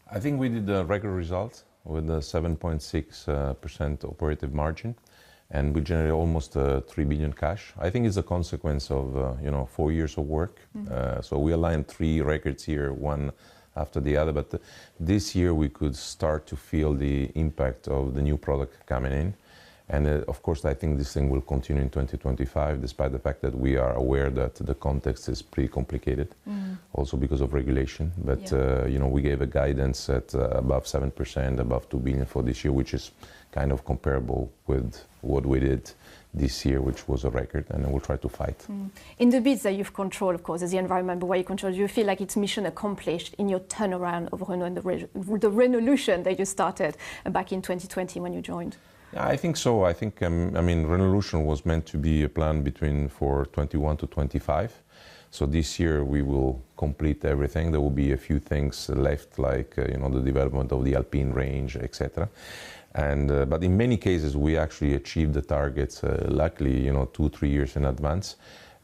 I think we did a record result with a 7.6% operative margin, and we generated almost 3 billion cash. I think it's a consequence of 4 years of work. So we aligned 3 records here, one after the other. But this year we could start to feel the impact of the new product coming in. And of course, I think this thing will continue in 2025, despite the fact that we are aware that the context is pretty complicated, also because of regulation. But we gave a guidance at above 7%, above 2 billion for this year, which is kind of comparable with what we did this year, which was a record, and we'll try to fight. In the bits that you've controlled, of course, as the environment, but where you control, do you feel like it's mission accomplished in your turnaround of Renault and the Renaulution that you started back in 2020 when you joined? Yeah, I think so. I think, Renaulution was meant to be a plan for 21 to 25. So this year we will complete everything. There will be a few things left, like the development of the Alpine range, etc. And but in many cases we actually achieved the targets, luckily 2-3 years in advance.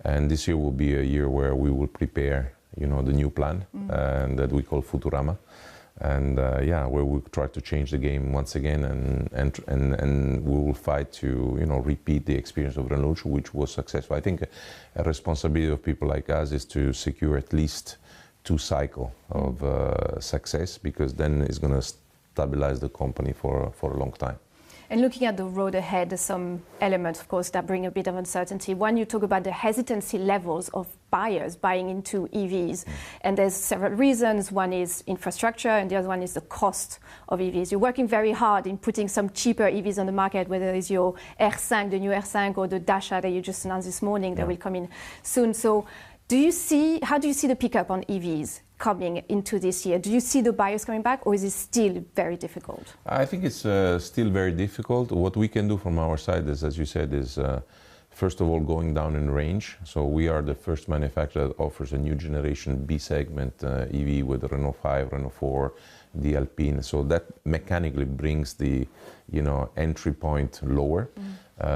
And this year will be a year where we will prepare the new plan, and that we call Futurama. And where we try to change the game once again, and we will fight to repeat the experience of Renault, which was successful. I think a responsibility of people like us is to secure at least 2 cycles of success, because then it's going to stabilize the company for a long time. And looking at the road ahead, there's some elements, of course, that bring a bit of uncertainty. One, you talk about the hesitancy levels of buyers buying into EVs. And there's several reasons. One is infrastructure, and the other one is the cost of EVs. You're working very hard in putting some cheaper EVs on the market, whether it's your R5, the new R5, or the Dacia that you just announced this morning that will come in soon. So how do you see the pickup on EVs coming into this year? Do you see the buyers coming back, or is it still very difficult? I think it's still very difficult. What we can do from our side is, as you said, is first of all going down in range. So we are the first manufacturer that offers a new generation B segment EV with the Renault 5, Renault 4, the Alpine. So that mechanically brings the entry point lower.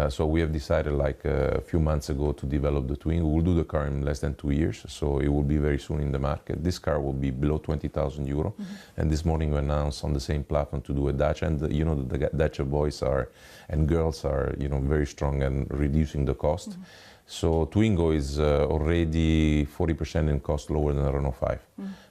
So we have decided like a few months ago to develop the Twin. We will do the car in less than 2 years, so it will be very soon in the market. This car will be below 20,000 euro. And this morning we announced on the same platform to do a Dacia, and the Dacia boys and girls are very strong and reducing the cost. So Twingo is already 40% in cost lower than the Renault 5.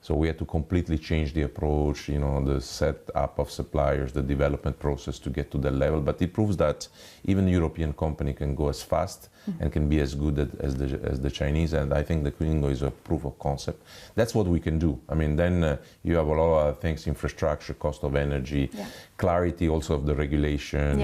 So we had to completely change the approach, the setup of suppliers, the development process to get to that level. But it proves that even a European company can go as fast and can be as good as the Chinese. And I think the Twingo is a proof of concept. That's what we can do. Then you have a lot of things, infrastructure, cost of energy, clarity also of the regulation.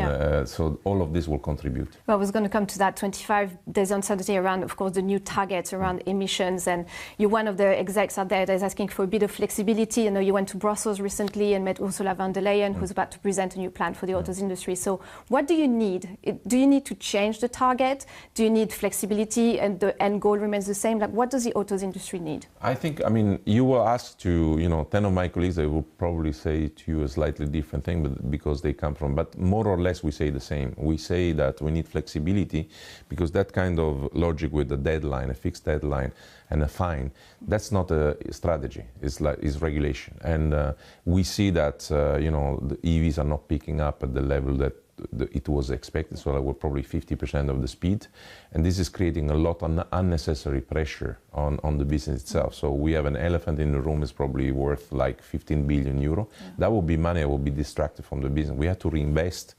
So all of this will contribute. Well, I was going to come to that. 25, there's uncertainty around, of course, the new targets around emissions. And you're one of the execs out there that's asking for a bit of flexibility. I know you went to Brussels recently and met Ursula von der Leyen, who's about to present a new plan for the autos industry. So what do you need? Do you need to change the target? Do you need flexibility and the end goal remains the same? Like, what does the autos industry need? I think, you will ask to, 10 of my colleagues, they will probably say to you a slightly different thing, but because they come from, but more or less we say the same. We say that we need flexibility because that kind of logic with a deadline, a fixed deadline, and a fine, that's not a strategy, it's regulation. And we see that, the EVs are not picking up at the level that it was expected, so we're probably 50% of the speed. And this is creating a lot of unnecessary pressure on the business itself. So we have an elephant in the room is probably worth like 15 billion euro. That will be money that will be distracted from the business. We have to reinvest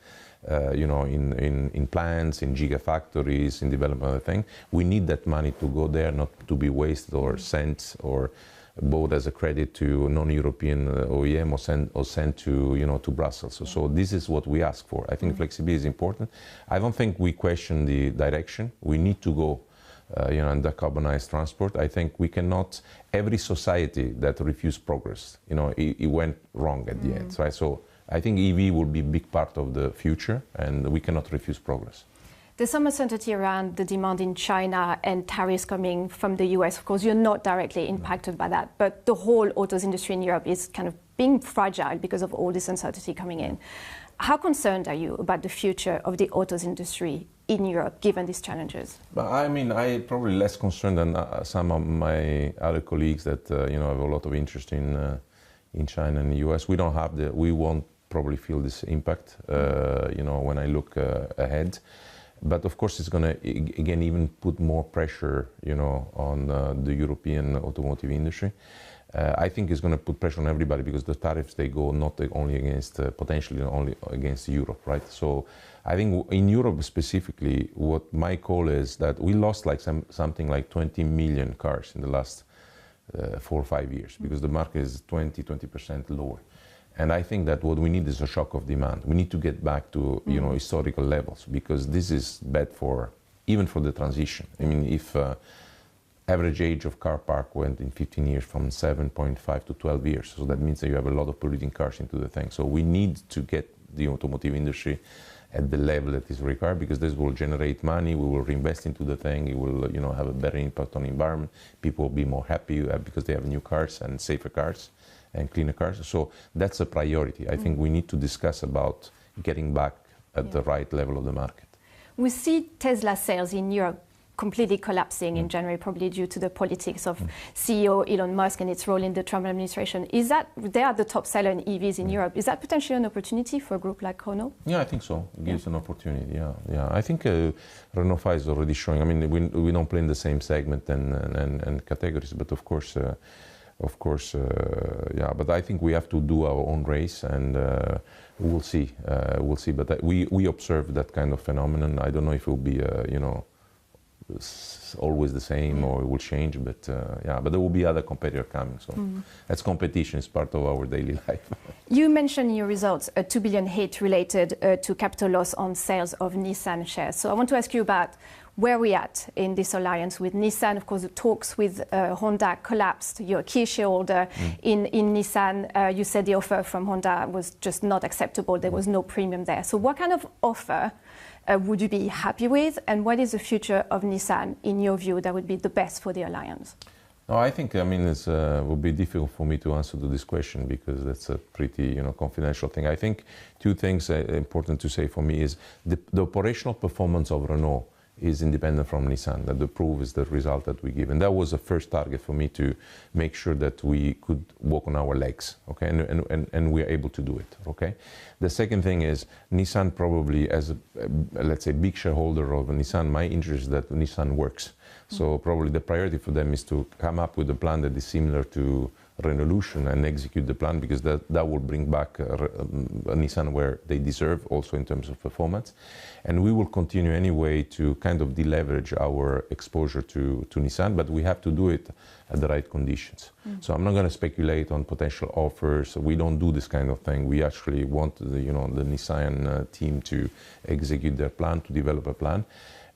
in plants, in gigafactories, in development of the thing. We need that money to go there, not to be wasted or sent or bought as a credit to non-European OEM or sent to to Brussels. So this is what we ask for. I think flexibility is important. I don't think we question the direction. We need to go and decarbonize transport. I think we cannot, every society that refused progress, it went wrong at the end, right? So I think EV will be a big part of the future, and we cannot refuse progress. There's some uncertainty around the demand in China and tariffs coming from the US. Of course, you're not directly impacted by that, but the whole autos industry in Europe is kind of being fragile because of all this uncertainty coming in. How concerned are you about the future of the autos industry in Europe, given these challenges? I'm probably less concerned than some of my other colleagues that have a lot of interest in in China and the US. We don't have we won't probably feel this impact, when I look ahead. But of course, it's going to, again, even put more pressure, on the European automotive industry. I think it's going to put pressure on everybody because the tariffs, they go not only against, potentially only against Europe, right? So I think in Europe specifically, what my call is that we lost like something like 20 million cars in the last 4 or 5 years because the market is 20% lower. And I think that what we need is a shock of demand. We need to get back to historical levels because this is bad even for the transition. I mean, if average age of car park went in 15 years from 7.5 to 12 years, so that means that you have a lot of polluting cars into the thing. So we need to get the automotive industry at the level that is required because this will generate money. We will reinvest into the thing. It will, have a better impact on the environment. People will be more happy because they have new cars and safer cars and cleaner cars. So that's a priority. I think we need to discuss about getting back at the right level of the market. We see Tesla sales in Europe completely collapsing in January, probably due to the politics of CEO Elon Musk and its role in the Trump administration. They are the top seller in EVs in Europe. Is that potentially an opportunity for a group like Renault? Yeah, I think so. It gives an opportunity, yeah. I think Renault 5 is already showing. I mean, we don't play in the same segment and categories, but of course, but I think we have to do our own race, and we'll see. But we observe that kind of phenomenon. I don't know if it will be, always the same or it will change. But but there will be other competitors coming. So that's competition. It's part of our daily life. You mentioned in your results a 2 billion hit related to capital loss on sales of Nissan shares. So I want to ask you about where we're at in this alliance with Nissan. Of course, the talks with Honda collapsed. You're a key shareholder in Nissan. You said the offer from Honda was just not acceptable. There was no premium there. So what kind of offer would you be happy with? And what is the future of Nissan, in your view, that would be the best for the alliance? No, I think, it would be difficult for me to answer to this question because that's a pretty, confidential thing. I think two things important to say for me is the operational performance of Renault is independent from Nissan, that the proof is the result that we give. And that was the first target for me, to make sure that we could walk on our legs, okay? And we are able to do it, okay? The second thing is Nissan probably, as let's say, big shareholder of Nissan, my interest is that Nissan works. So probably the priority for them is to come up with a plan that is similar to Renaulution and execute the plan, because that will bring back Nissan where they deserve, also in terms of performance. And we will continue anyway to kind of deleverage our exposure to Nissan, but we have to do it at the right conditions. So I'm not going to speculate on potential offers. We don't do this kind of thing. We actually want the Nissan team to execute their plan, to develop a plan.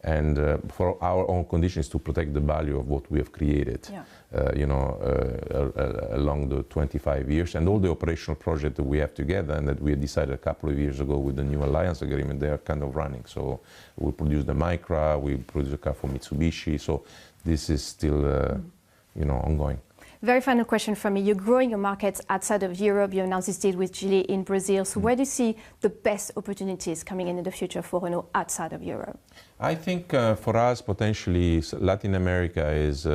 And for our own conditions, to protect the value of what we have created, along the 25 years, and all the operational projects that we have together, and that we decided a couple of years ago with the new alliance agreement, they are kind of running. So we produce the Micra, we produce a car for Mitsubishi. So this is still, ongoing. Very final question from me. You're growing your markets outside of Europe. You announced this deal with Geely in Brazil. So where do you see the best opportunities coming in the future for Renault outside of Europe? I think for us, potentially, Latin America is,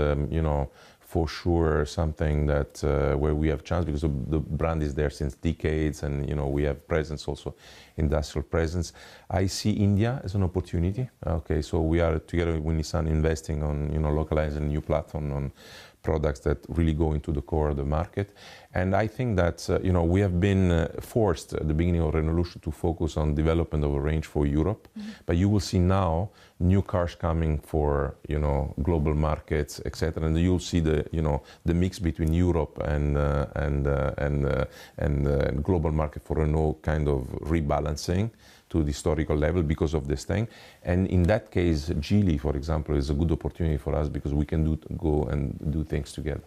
for sure something that where we have chance, because the brand is there since decades, and we have presence, also industrial presence. I see India as an opportunity. Okay, so we are together with Nissan investing on localizing a new platform on products that really go into the core of the market. And I think that we have been forced at the beginning of Renaulution to focus on development of a range for Europe. But you will see now new cars coming for global markets, etc. And you'll see the mix between Europe and global market for Renault kind of rebalancing to the historical level because of this thing. And in that case, Geely, for example, is a good opportunity for us, because we can go and do things together.